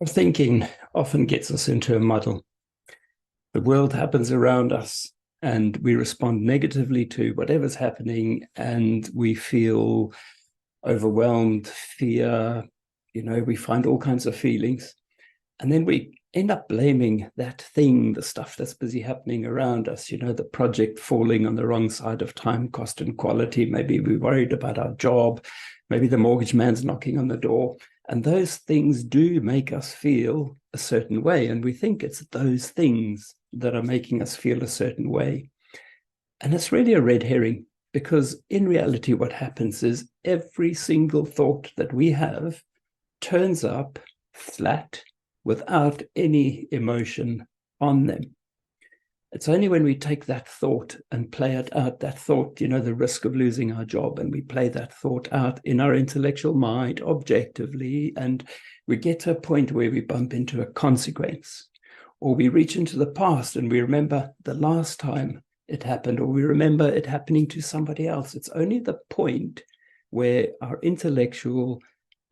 Our thinking often gets us into a muddle. The world happens around us and we respond negatively to whatever's happening, and we feel overwhelmed, fear, we find all kinds of feelings. And then we end up blaming that thing, the stuff that's busy happening around us, the project falling on the wrong side of time, cost, and quality. Maybe we're worried about our job. Maybe the mortgage man's knocking on the door. And those things do make us feel a certain way. And we think it's those things that are making us feel a certain way. And it's really a red herring, because in reality, what happens is every single thought that we have turns up flat without any emotion on them. It's only when we take that thought and play it out, that thought, the risk of losing our job, and we play that thought out in our intellectual mind objectively, and we get to a point where we bump into a consequence, or we reach into the past and we remember the last time it happened, or we remember it happening to somebody else. It's only the point where our intellectual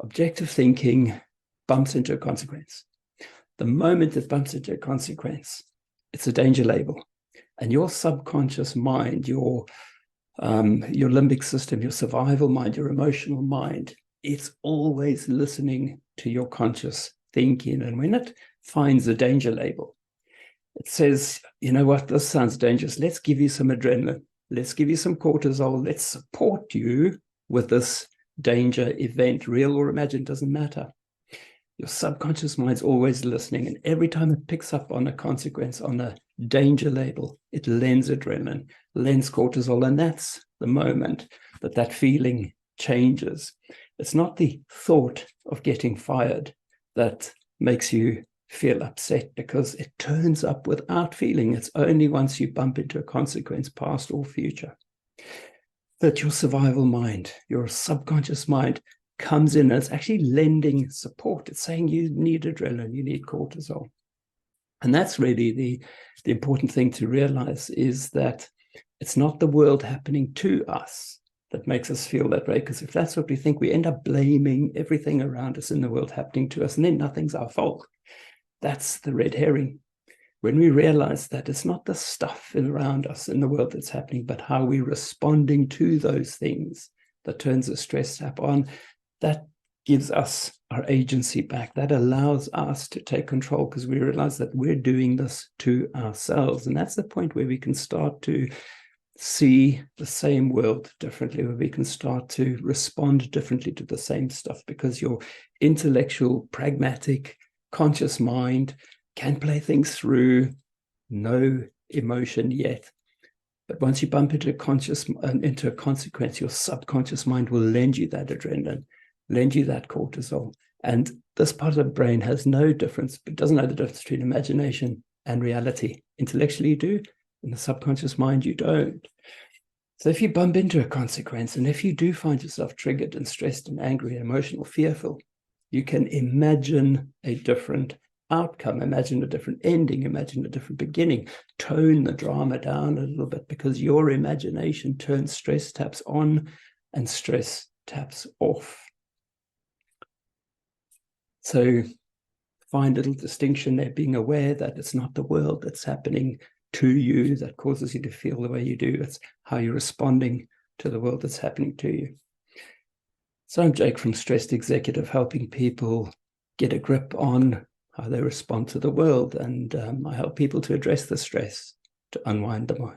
objective thinking bumps into a consequence. The moment it bumps into a consequence, it's a danger label. And your subconscious mind, your limbic system, your survival mind, your emotional mind, it's always listening to your conscious thinking. And when it finds a danger label, it says, you know what, this sounds dangerous. Let's give you some adrenaline. Let's give you some cortisol. Let's support you with this danger event, real or imagined, doesn't matter. Your subconscious mind's always listening, and every time it picks up on a consequence, on a danger label, it lends adrenaline, lends cortisol, and that's the moment that that feeling changes. It's not the thought of getting fired that makes you feel upset, because it turns up without feeling. It's only once you bump into a consequence, past or future, that your survival mind, your subconscious mind, comes in and it's actually lending support. It's saying you need adrenaline, you need cortisol. And that's really the important thing to realize, is that it's not the world happening to us that makes us feel that way. Because if that's what we think, we end up blaming everything around us in the world happening to us, and then nothing's our fault. That's the red herring. When we realize that it's not the stuff around us in the world that's happening, but how we're responding to those things that turns the stress tap on, that gives us our agency back. That allows us to take control, because we realize that we're doing this to ourselves. And that's the point where we can start to see the same world differently, where we can start to respond differently to the same stuff, because your intellectual, pragmatic, conscious mind can play things through, no emotion yet. But once you bump into a consequence, your subconscious mind will lend you that adrenaline, lend you that cortisol. And this part of the brain has no difference, but doesn't know the difference between imagination and reality. Intellectually you do, in the subconscious mind you don't. So if you bump into a consequence, and if you do find yourself triggered and stressed and angry and emotional, fearful, you can imagine a different outcome, imagine a different ending, imagine a different beginning, tone the drama down a little bit, because your imagination turns stress taps on and stress taps off. So find a little distinction there, being aware that it's not the world that's happening to you that causes you to feel the way you do. It's how you're responding to the world that's happening to you. So I'm Jake from Stressed Executive, helping people get a grip on how they respond to the world. And I help people to address the stress, to unwind the mind.